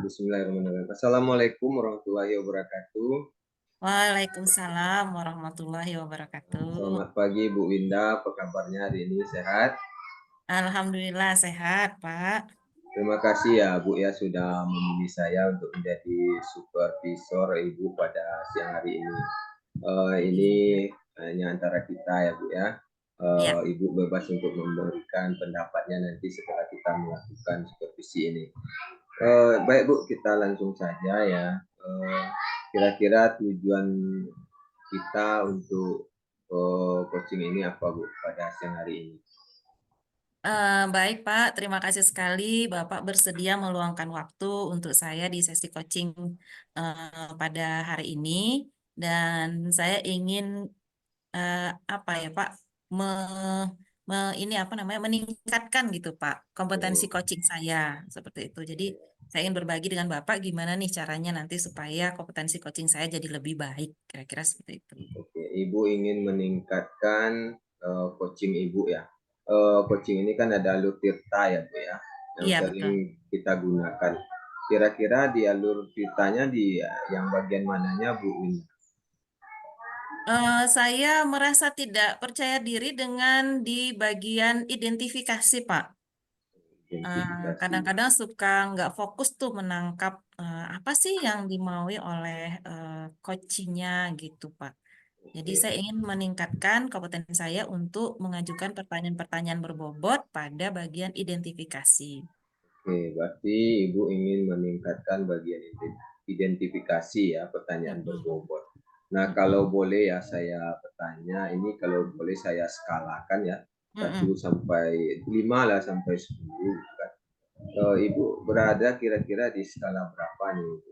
Bismillahirrahmanirrahim. Assalamualaikum warahmatullahi wabarakatuh. Waalaikumsalam warahmatullahi wabarakatuh. Selamat pagi Bu Winda, apa kabarnya hari ini? Sehat? Alhamdulillah sehat, Pak. Terima kasih ya Bu ya sudah memilih saya untuk menjadi supervisor Ibu pada siang hari ini. Ini Iya, hanya antara kita ya Bu ya. iya. Ibu bebas untuk memberikan pendapatnya nanti setelah kita melakukan supervisi ini. Baik Bu, kita langsung saja ya. Kira-kira tujuan kita untuk coaching ini apa Bu pada siang hari ini? Baik, Pak. Terima kasih sekali Bapak bersedia meluangkan waktu untuk saya di sesi coaching pada hari ini. Dan saya ingin apa ya, Pak, me, ini apa namanya meningkatkan gitu, Pak, kompetensi Oh, coaching saya seperti itu. Jadi saya ingin berbagi dengan Bapak gimana nih caranya nanti supaya kompetensi coaching saya jadi lebih baik, kira-kira seperti itu. oke, Ibu ingin meningkatkan coaching Ibu ya. Coaching ini kan ada alur tirta ya Bu ya, yang Iya, sering betul. kita gunakan. Kira-kira di alur tirtanya di yang bagian mananya Bu ini? Saya merasa tidak percaya diri dengan di bagian identifikasi, Pak. Identifikasi. Kadang-kadang suka nggak fokus tuh menangkap apa sih yang dimaui oleh coachingnya gitu, Pak. Jadi Oke, saya ingin meningkatkan kompetensi saya untuk mengajukan pertanyaan-pertanyaan berbobot pada bagian identifikasi. oke, berarti Ibu ingin meningkatkan bagian identifikasi ya, pertanyaan Mm-mm. berbobot. Nah, Mm-mm. kalau boleh ya saya bertanya, ini kalau boleh saya skalakan ya, satu Mm-mm. sampai 5 lah sampai 10 kan. Ibu berada kira-kira di skala berapa nih Ibu?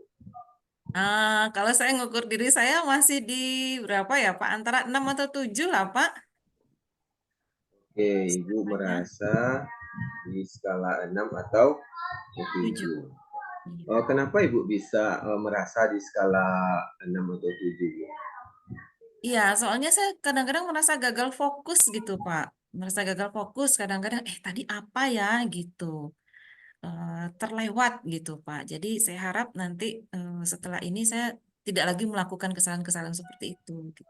Kalau saya ngukur diri saya masih di berapa ya, Pak? Antara 6 atau 7 lah, Pak. Oke, Ibu Skalanya merasa di skala 6 atau 7. 7. Iya. Kenapa Ibu bisa merasa di skala 6 atau 7? Iya, soalnya saya kadang-kadang merasa gagal fokus gitu, Pak. Merasa gagal fokus kadang-kadang, tadi apa ya gitu. Terlewat gitu, Pak. Jadi saya harap nanti setelah ini saya tidak lagi melakukan kesalahan-kesalahan seperti itu. Gitu.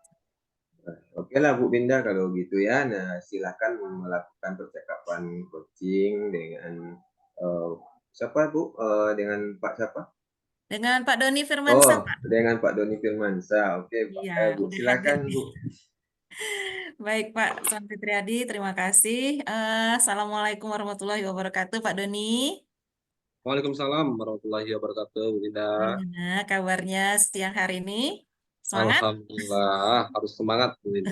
Oke lah Bu Binda kalau gitu ya. Nah, silakan melakukan percakapan coaching dengan eh, siapa Bu? Dengan Pak siapa? Dengan Pak Doni Oh, Firmansyah, Pak. dengan Pak Doni Firmansyah. Oke, Pak. Iya, Bu, udah hadir silakan nih. Bu. Baik, Pak Santi Triadi, terima kasih. Assalamualaikum warahmatullahi wabarakatuh, Pak Doni. Waalaikumsalam warahmatullahi wabarakatuh, Bu Linda. Gimana kabarnya siang hari ini? Semangat? Alhamdulillah, harus semangat, Bu Linda.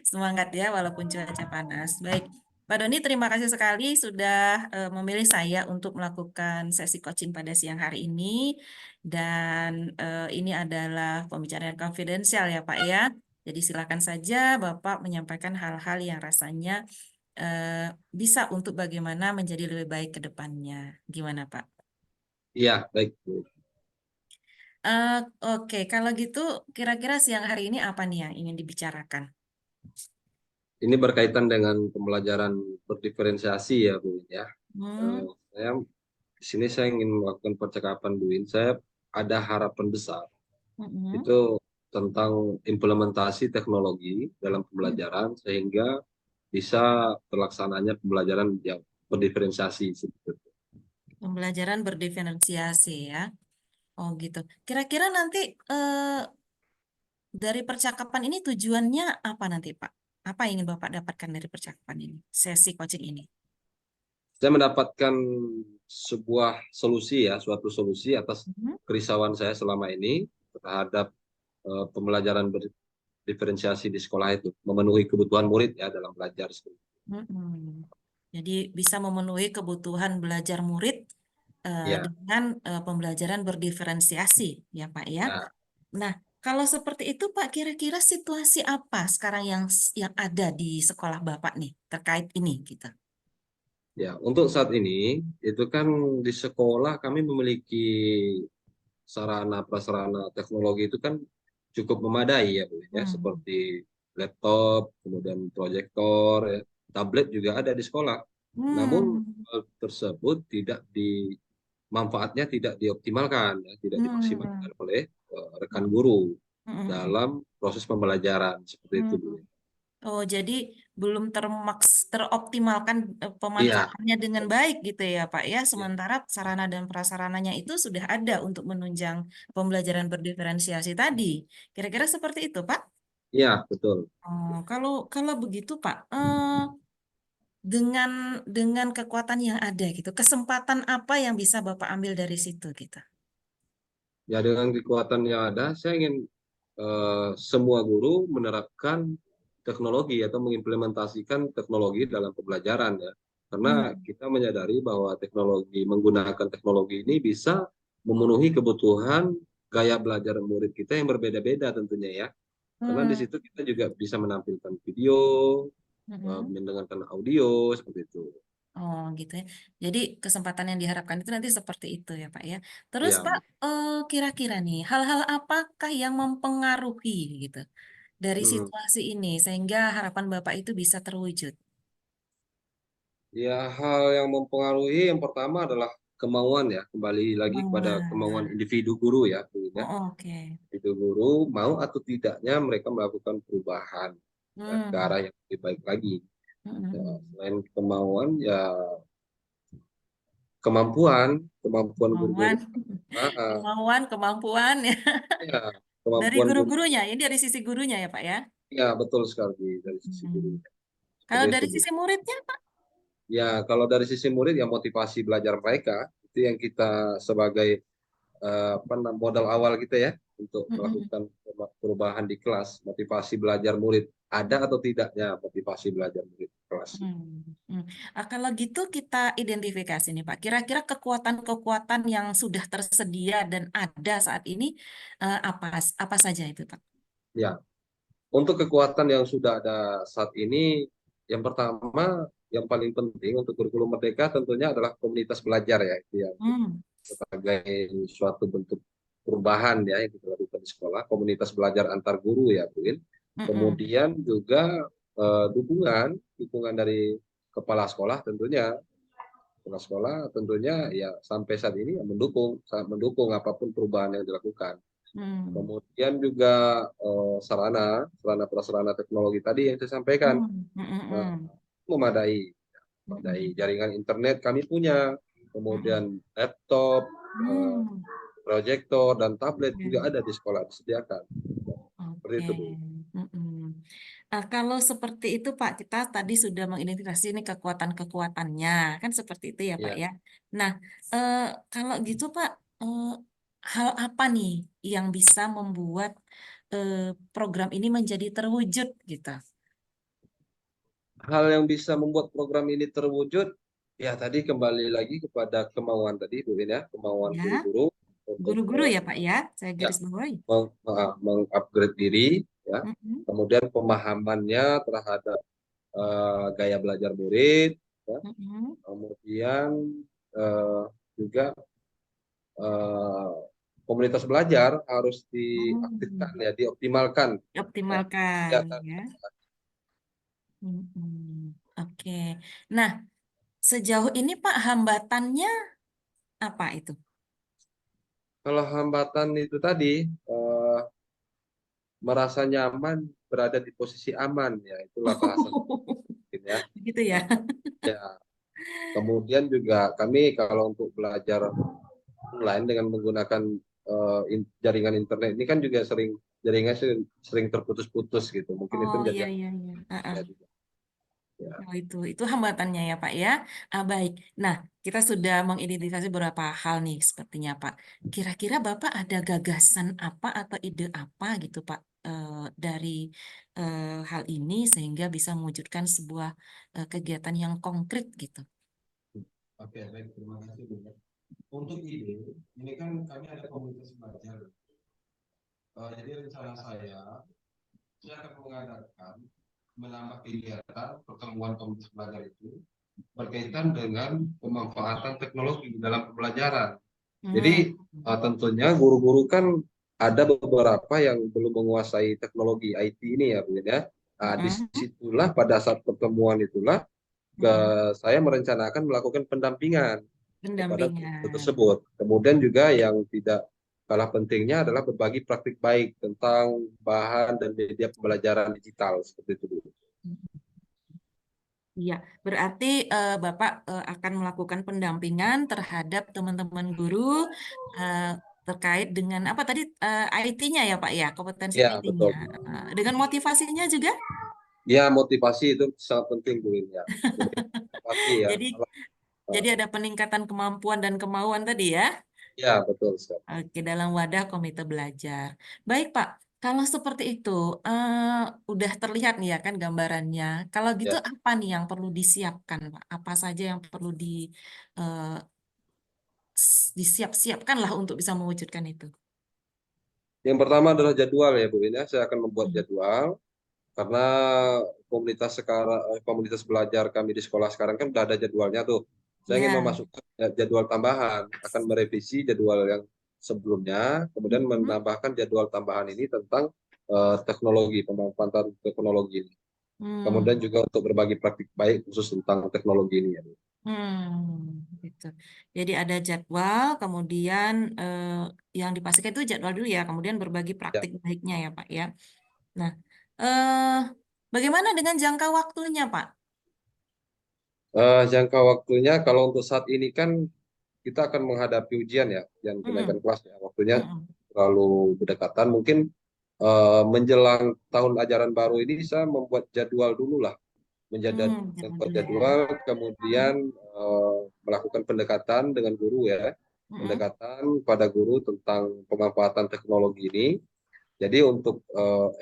Semangat ya, walaupun cuaca panas. Baik, Pak Doni, terima kasih sekali sudah memilih saya untuk melakukan sesi coaching pada siang hari ini. Dan ini adalah pembicaraan konfidensial ya, Pak ya. Jadi silakan saja Bapak menyampaikan hal-hal yang rasanya bisa untuk bagaimana menjadi lebih baik ke depannya. Gimana, Pak? Iya, baik, Bu. Eh, oke, kalau gitu kira-kira siang hari ini apa nih yang ingin dibicarakan? Ini berkaitan dengan pembelajaran berdiferensiasi ya, Bu Linda. Ya. Hmm. Saya di sini saya ingin melakukan percakapan, Bu Linda. Saya ada harapan besar Mm-mm. itu tentang implementasi teknologi dalam pembelajaran sehingga bisa terlaksananya pembelajaran yang berdiferensiasi seperti itu. Pembelajaran berdiferensiasi ya. Oh gitu. Kira-kira nanti eh, dari percakapan ini tujuannya apa nanti, Pak? Apa yang ingin Bapak dapatkan dari percakapan ini, sesi coaching ini? Saya mendapatkan sebuah solusi ya, suatu solusi atas Mhm. kerisauan saya selama ini terhadap pembelajaran berdiferensiasi di sekolah itu, memenuhi kebutuhan murid ya dalam belajar. Mm-mm. Jadi bisa memenuhi kebutuhan belajar murid Ya, dengan pembelajaran berdiferensiasi, ya Pak ya. ya, Nah, kalau seperti itu Pak, kira-kira situasi apa sekarang yang ada di sekolah Bapak nih terkait ini gitu? ya. Untuk saat ini itu kan di sekolah kami memiliki sarana prasarana teknologi itu kan cukup memadai ya, Bu, ya, Hmm. seperti laptop, kemudian proyektor, ya, tablet juga ada di sekolah. Namun Hmm. hal tersebut tidak manfaatnya tidak dioptimalkan, ya, tidak Hmm. dimaksimalkan oleh rekan guru Hmm. dalam proses pembelajaran seperti itu, Bu. Hmm. Oh, jadi belum teroptimalkan Iya, pemanfaatannya dengan baik gitu ya, Pak ya. iya, Sementara sarana dan prasarananya itu sudah ada untuk menunjang pembelajaran berdiferensiasi tadi. Kira-kira seperti itu, Pak? iya, betul. Oh, kalau kalau begitu, Pak, dengan kekuatan yang ada gitu, kesempatan apa yang bisa Bapak ambil dari situ gitu? Ya, dengan kekuatan yang ada, saya ingin semua guru menerapkan teknologi atau mengimplementasikan teknologi dalam pembelajaran, ya. Karena Hmm. kita menyadari bahwa menggunakan teknologi ini bisa memenuhi kebutuhan gaya belajar murid kita yang berbeda-beda tentunya, ya. Karena di Hmm. situ kita juga bisa menampilkan video, Hmm. mendengarkan audio seperti itu. Oh gitu ya. Jadi kesempatan yang diharapkan itu nanti seperti itu ya Pak ya. Terus Ya, Pak, kira-kira nih hal-hal apakah yang mempengaruhi gitu dari hmm. situasi ini sehingga harapan Bapak itu bisa terwujud? Ya, hal yang mempengaruhi yang pertama adalah kemauan, ya. Kembali lagi kepada Kemauan. kemauan individu guru, ya, Bu, ya. Oh, oke. Individu guru mau atau tidaknya mereka melakukan perubahan, ya, ke Hmm. arah yang lebih baik lagi. Ya, Hmm. selain kemauan, ya kemampuan guru-guru. Kemauan, Ah, ah. kemauan, kemampuan ya. Ya, Dari kemampuan guru. guru-gurunya, ini dari sisi gurunya ya Pak ya. Ya, betul sekali dari sisi Hmm. guru. Kalau Seperti itu, dari Bu. sisi muridnya Pak? Ya, kalau dari sisi murid, ya motivasi belajar mereka itu yang kita sebagai modal awal kita, ya, untuk Hmm. melakukan perubahan di kelas. Motivasi belajar murid, ada atau tidaknya motivasi belajar murid di kelas. Hmm, hmm. Kalau gitu kita identifikasi nih Pak. Kira-kira kekuatan-kekuatan yang sudah tersedia dan ada saat ini apa apa saja itu Pak? Ya, untuk kekuatan yang sudah ada saat ini, yang pertama, yang paling penting untuk kurikulum merdeka tentunya adalah komunitas belajar, ya, itu yang Hmm, sebagai suatu bentuk perubahan, ya, yang kita lakukan di sekolah, komunitas belajar antar guru, ya, Bu. mm-mm, Kemudian juga dukungan dari kepala sekolah tentunya. Kepala sekolah tentunya, ya, sampai saat ini, ya, sangat mendukung apapun perubahan yang dilakukan. hmm, Kemudian juga sarana prasarana teknologi tadi yang saya sampaikan, hmm, eh, mm-mm, memadai, mm-mm, jaringan internet kami punya, mm-mm, kemudian laptop, eh, hmm, proyektor dan tablet ya, juga ada di sekolah disediakan. Seperti oke. itu, Bu. Mm-mm. Kalau seperti itu Pak, kita tadi sudah mengidentifikasi ini kekuatan-kekuatannya, kan seperti itu ya Pak Ya. ya. Nah, eh, kalau gitu Pak, hal apa nih yang bisa membuat eh, program ini menjadi terwujud gitu? Hal yang bisa membuat program ini terwujud, ya, tadi kembali lagi kepada kemauan tadi, Bu, ya, kemauan Ya, guru-guru untuk guru-guru ya Pak ya, saya ya, garis bawahi. mengupgrade diri, ya. Mm-mm, Kemudian pemahamannya terhadap gaya belajar murid, ya. mm-mm, Kemudian eh, juga eh, komunitas belajar harus diaktifkan, mm. ya, dioptimalkan, ya, Dioptimalkan kegiatan. ya. Mm-mm. Oke. Nah, sejauh ini Pak hambatannya apa itu? Kalau hambatan itu tadi, eh, merasa nyaman berada di posisi aman, ya, itulah bahasa mungkin, ya. Begitu ya. Ya, kemudian juga kami kalau untuk belajar online dengan menggunakan jaringan internet ini kan juga jaringan sering terputus-putus gitu. Mungkin itu Oh menjadi iya yang iya iya. ya juga. Ya. Oh, itu hambatannya ya Pak ya. Baik. Nah, kita sudah mengidentifikasi beberapa hal nih sepertinya Pak. Kira-kira Bapak ada gagasan apa atau ide apa gitu Pak dari hal ini sehingga bisa mewujudkan sebuah kegiatan yang konkret gitu. Oke, baik, terima kasih, Bu. Untuk ide, ini kan kami ada komunitas belajar. Jadi rencana saya akan mengadakan menambah kegiatan pertemuan komunitas belajar itu berkaitan dengan pemanfaatan teknologi dalam pembelajaran. Hmm. Jadi tentunya guru-guru kan ada beberapa yang belum menguasai teknologi IT ini, ya, Bu, ya. Mm-mm. Disitulah pada saat pertemuan itulah Mm-mm. saya merencanakan melakukan pendampingan. kepada guru Pendampingan. tersebut. Kemudian juga yang tidak kalah pentingnya adalah berbagi praktik baik tentang bahan dan media pembelajaran digital seperti itu dulu. Iya, berarti Bapak akan melakukan pendampingan terhadap teman-teman guru eh, terkait dengan apa tadi IT-nya ya Pak ya, kompetensi Ya, IT-nya. betul. Dengan motivasinya juga. Ya, motivasi itu sangat penting Bu ya. Motivasi ya. Jadi Eh, ada peningkatan kemampuan dan kemauan tadi ya. ya, betul sekali. Oke, dalam wadah komite belajar. Baik Pak, kalau seperti itu udah terlihat nih ya kan gambarannya. Kalau gitu Ya. apa nih yang perlu disiapkan Pak? Apa saja yang perlu eh, disiap-siapkan lah untuk bisa mewujudkan itu. Yang pertama adalah jadwal ya Bu ya. Saya akan membuat Hmm. jadwal karena komunitas belajar kami di sekolah sekarang kan sudah ada jadwalnya tuh. Saya ingin Ya. memasukkan jadwal tambahan, akan merevisi jadwal yang sebelumnya, kemudian Mhm. menambahkan jadwal tambahan ini tentang teknologi, pemanfaatan teknologi ini. Kemudian Hmm. juga untuk berbagi praktik baik khusus tentang teknologi ini ya. Bu. Gitu. Jadi ada jadwal, kemudian yang dipastikan itu jadwal dulu ya, kemudian berbagi Ya. praktik baiknya ya Pak ya. Nah, eh, bagaimana dengan jangka waktunya Pak? Jangka waktunya kalau untuk saat ini kan kita akan menghadapi ujian ya, ujian kenaikan Mm-mm. kelas ya. Waktunya Mm-mm. terlalu berdekatan. Mungkin menjelang tahun ajaran baru ini saya membuat jadwal dulu lah, Jadwal membuat dulu ya. jadwal, kemudian melakukan pendekatan dengan guru ya, Mm-mm. pendekatan pada guru tentang pemanfaatan teknologi ini. Jadi untuk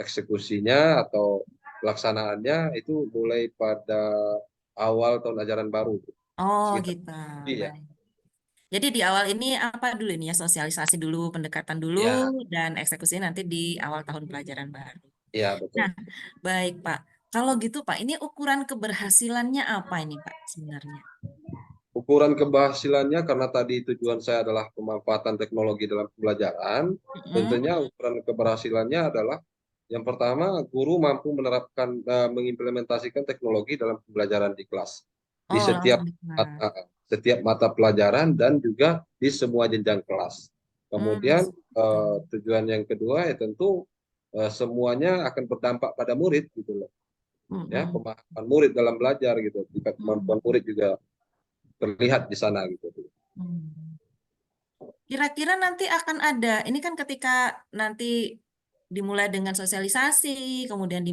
eksekusinya atau pelaksanaannya itu mulai pada awal tahun ajaran baru, Oh sekitar gitu. Juli ya. Baik. Jadi di awal ini apa dulu ini ya, sosialisasi dulu, pendekatan dulu, Ya, dan eksekusi nanti di awal tahun pelajaran baru. ya Nah, betul. baik Pak. Kalau gitu Pak, ini ukuran keberhasilannya apa ini Pak sebenarnya? Ukuran keberhasilannya karena tadi tujuan saya adalah pemanfaatan teknologi dalam pembelajaran, Mm-mm. tentunya ukuran keberhasilannya adalah yang pertama guru mampu menerapkan mengimplementasikan teknologi dalam pembelajaran di kelas di Oh, langsung di kelas. setiap mata pelajaran dan juga di semua jenjang kelas. Kemudian Gitu. tujuan yang kedua ya tentu semuanya akan berdampak pada murid gitu loh. Ya, Mm-mm. pemahaman murid dalam belajar gitu. Tingkat kemampuan Mm-mm. murid juga terlihat di sana gitu. Mm. Kira-kira nanti akan ada, ini kan ketika nanti dimulai dengan sosialisasi, kemudian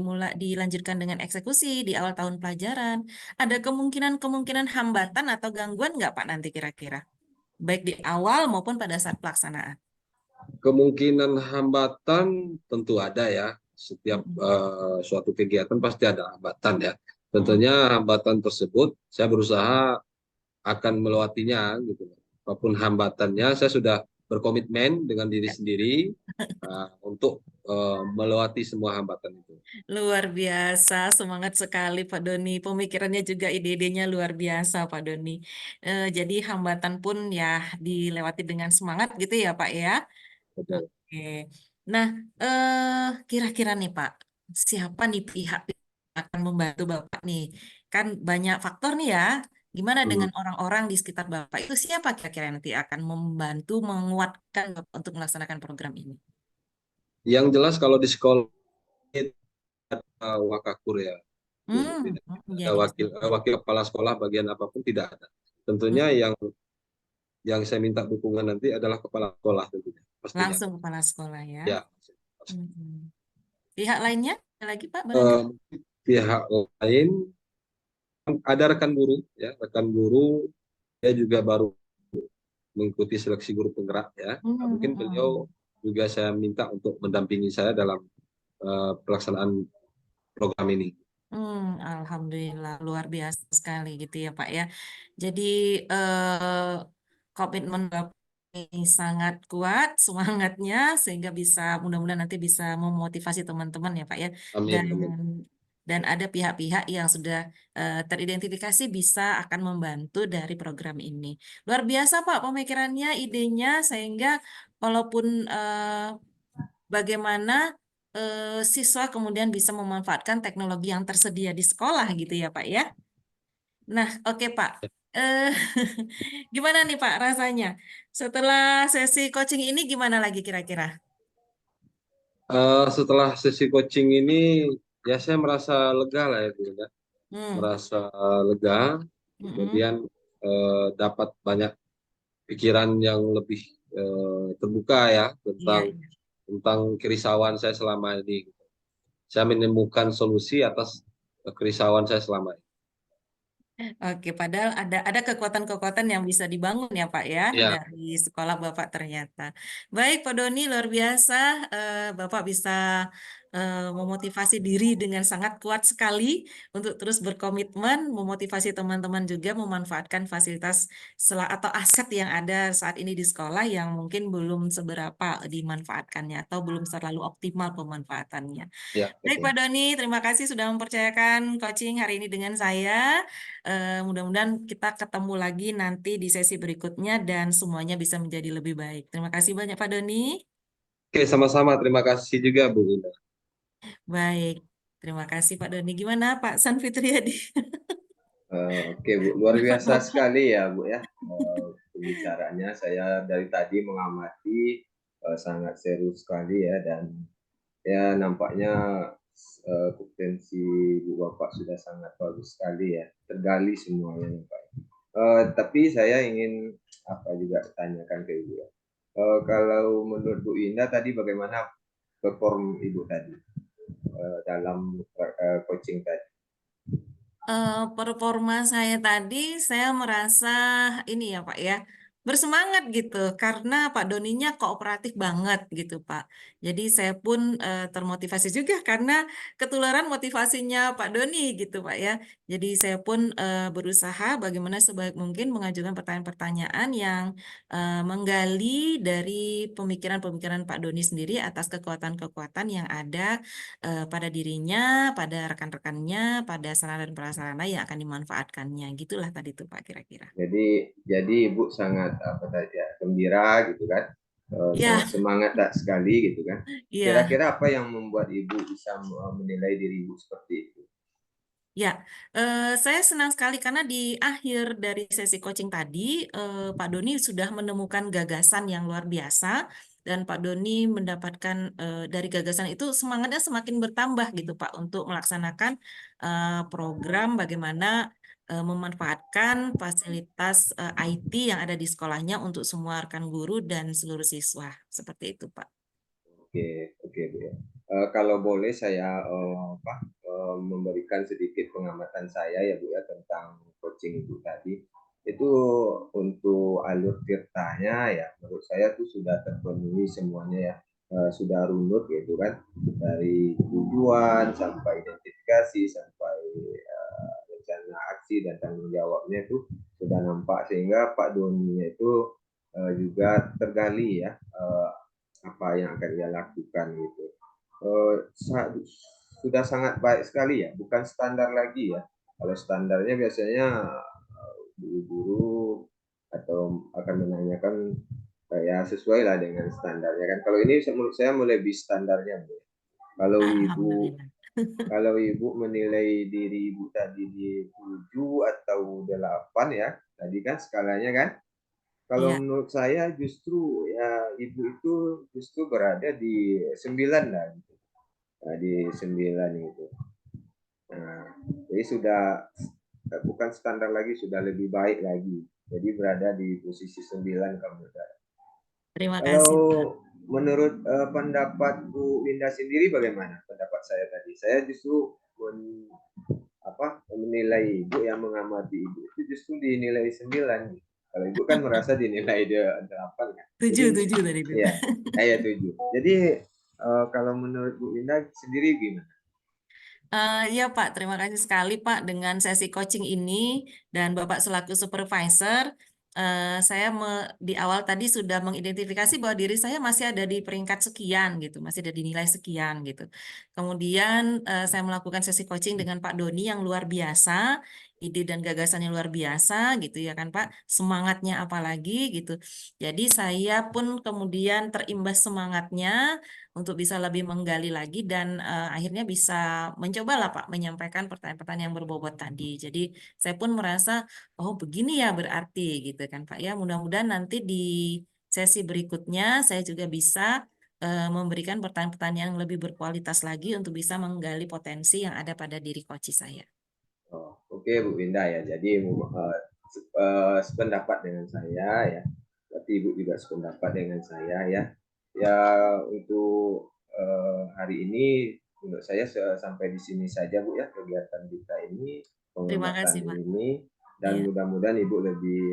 dilanjutkan dengan eksekusi di awal tahun pelajaran, ada kemungkinan-kemungkinan hambatan atau gangguan nggak Pak nanti kira-kira? Baik di awal maupun pada saat pelaksanaan. Kemungkinan hambatan tentu ada ya. Setiap Mm-mm. suatu kegiatan pasti ada hambatan ya. Mm-mm. Tentunya hambatan tersebut saya berusaha akan melewatinya gitu. Apapun hambatannya, saya sudah berkomitmen dengan diri sendiri untuk melewati semua hambatan itu. Luar biasa, semangat sekali Pak Doni. Pemikirannya juga ide-idenya luar biasa Pak Doni. Jadi hambatan pun ya dilewati dengan semangat gitu ya Pak ya. Betul. Oke. Nah, kira-kira nih Pak, siapa nih pihak yang akan membantu Bapak nih? Kan banyak faktor nih ya. Gimana Hmm. dengan orang-orang di sekitar Bapak? Itu siapa kira-kira yang nanti akan membantu menguatkan Bapak untuk melaksanakan program ini? Yang jelas kalau di sekolah itu ada wakakur ya. Hmm, Tidak ada jadi wakil peserta. wakil kepala sekolah bagian apapun tidak ada. Hmm, Tentunya yang saya minta dukungan nanti adalah kepala sekolah tentunya pastinya. langsung kepala sekolah ya. Ya. Hmm. Pihak lainnya ada lagi Pak Eh, barangkali? Pihak lain ada rekan guru ya, rekan guru dia juga baru mengikuti seleksi guru penggerak ya. Hmm, Nah, hmm, mungkin hmm. beliau juga saya minta untuk mendampingi saya dalam pelaksanaan program ini. Alhamdulillah luar biasa sekali gitu ya Pak ya. Jadi eh, komitmen Bapak ini sangat kuat semangatnya sehingga bisa mudah-mudahan nanti bisa memotivasi teman-teman ya Pak ya. Dan Amin, amin. ada pihak-pihak yang sudah teridentifikasi bisa akan membantu dari program ini. Luar biasa Pak pemikirannya, idenya sehingga walaupun bagaimana siswa kemudian bisa memanfaatkan teknologi yang tersedia di sekolah gitu ya Pak ya. Nah, oke Pak. Eh, gimana nih Pak rasanya? Setelah sesi coaching ini gimana lagi kira-kira? Setelah sesi coaching ini, ya saya merasa lega lah ya, Bu, ya. Hmm. Merasa lega, Mm-mm. kemudian dapat banyak pikiran yang lebih terbuka ya Iya, tentang iya. kerisauan saya selama ini. Saya menemukan solusi atas kerisauan saya selama ini. Oke, padahal ada kekuatan-kekuatan yang bisa dibangun ya Pak ya Ya, dari sekolah Bapak ternyata. Baik Pak Doni, luar biasa. Bapak bisa memotivasi diri dengan sangat kuat sekali untuk terus berkomitmen, memotivasi teman-teman juga memanfaatkan fasilitas atau aset yang ada saat ini di sekolah yang mungkin belum seberapa dimanfaatkannya atau belum terlalu optimal pemanfaatannya. ya, Baik Pak betul. Doni, terima kasih sudah mempercayakan coaching hari ini dengan saya. Mudah-mudahan kita ketemu lagi nanti di sesi berikutnya dan semuanya bisa menjadi lebih baik. Terima kasih banyak Pak Doni. Oke, sama-sama. Terima kasih juga, Bu Indah. Baik, terima kasih Pak Doni. Gimana Pak San Fitriadi? Oke Bu, luar biasa Bapak. sekali ya Bu ya, pembicaraannya. Saya dari tadi mengamati, sangat seru sekali ya, dan ya nampaknya potensi Bu Bapak sudah sangat bagus sekali ya, tergali semuanya Pak. Tapi saya ingin apa juga tanyakan ke Ibu ya. Kalau menurut Bu Indah tadi bagaimana perform Ibu tadi dalam coaching tadi? Performa saya tadi, saya merasa ini ya Pak ya, bersemangat gitu, karena Pak Doninya kooperatif banget gitu Pak. Jadi saya pun termotivasi juga karena ketularan motivasinya Pak Doni gitu Pak ya. Jadi saya pun berusaha bagaimana sebaik mungkin mengajukan pertanyaan-pertanyaan yang menggali dari pemikiran-pemikiran Pak Doni sendiri atas kekuatan-kekuatan yang ada pada dirinya, pada rekan-rekannya, pada sarana dan prasarana yang akan dimanfaatkannya. Gitulah tadi tuh Pak kira-kira. Jadi Ibu sangat apa tadi ya, gembira gitu kan, sangat Ya, semangat tak sekali gitu kan. iya. Kira-kira apa yang membuat Ibu bisa menilai diri Ibu seperti itu? Ya, saya senang sekali karena di akhir dari sesi coaching tadi, Pak Doni sudah menemukan gagasan yang luar biasa dan Pak Doni mendapatkan dari gagasan itu semangatnya semakin bertambah gitu Pak untuk melaksanakan program bagaimana memanfaatkan fasilitas IT yang ada di sekolahnya untuk semua rekan guru dan seluruh siswa. Seperti itu Pak. Oke, oke Bu ya. Kalau boleh saya memberikan sedikit pengamatan saya ya Bu ya tentang coaching Ibu tadi. Itu untuk alur tirtanya ya menurut saya tuh sudah terpenuhi semuanya ya. Sudah runut gitu kan, dari tujuan sampai identifikasi sampai rencana aksi dan tanggung jawabnya itu sudah nampak, sehingga Pak Doni itu juga tergali ya, apa yang akan dia lakukan gitu. Eh, Sudah sangat baik sekali ya, bukan standar lagi ya. Kalau standarnya biasanya guru-guru atau akan menanyakan ya sesuai lah dengan standarnya kan. Kalau ini menurut saya lebih standarnya Bu. Kalau ibu Alhamdulillah. kalau ibu menilai diri ibu tadi di 7 atau 8 ya, tadi kan skalanya kan. Kalau Iya, menurut saya justru ya ibu itu justru berada di 9 lah gitu. Nah, di 9 itu. Nah, jadi sudah bukan standar lagi, sudah lebih baik lagi. Jadi berada di posisi 9 kamu. terima Kalau kasih Pak. menurut pendapat Bu Winda sendiri bagaimana pendapat saya tadi? Saya justru menilai ibu, yang mengamati ibu itu justru dinilai 9. Kalau ibu kan merasa dinilai 8 kan. Jadi Tujuh, tujuh tadi itu. ya, saya 7. Jadi kalau menurut Bu Winda sendiri gimana? Iya Pak, terima kasih sekali Pak dengan sesi coaching ini dan Bapak selaku supervisor. Saya di awal tadi sudah mengidentifikasi bahwa diri saya masih ada di peringkat sekian gitu, masih ada di nilai sekian gitu. Kemudian saya melakukan sesi coaching dengan Pak Doni yang luar biasa, ide dan gagasannya luar biasa gitu ya kan Pak, semangatnya apalagi gitu. Jadi saya pun kemudian terimbas semangatnya untuk bisa lebih menggali lagi dan akhirnya bisa mencoba lah Pak menyampaikan pertanyaan-pertanyaan yang berbobot tadi. Jadi saya pun merasa oh begini ya berarti gitu kan Pak ya. Mudah-mudahan nanti di sesi berikutnya saya juga bisa memberikan pertanyaan-pertanyaan yang lebih berkualitas lagi untuk bisa menggali potensi yang ada pada diri coach saya. Oh, oke Bu Winda ya. Jadi sependapat dengan saya ya. Berarti Ibu juga sependapat dengan saya ya. Ya untuk hari ini menurut saya sampai di sini saja Bu ya kegiatan kita ini, Terima pengamatan kasih Pak. ini, dan Iya. mudah-mudahan Ibu lebih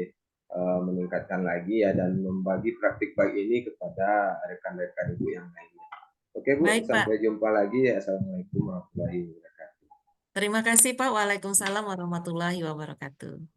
meningkatkan lagi ya dan membagi praktik baik ini kepada rekan-rekan Ibu yang lainnya. Oke Bu, Baik Pak. sampai jumpa lagi ya. Assalamualaikum warahmatullahi wabarakatuh. Terima kasih Pak. Waalaikumsalam warahmatullahi wabarakatuh.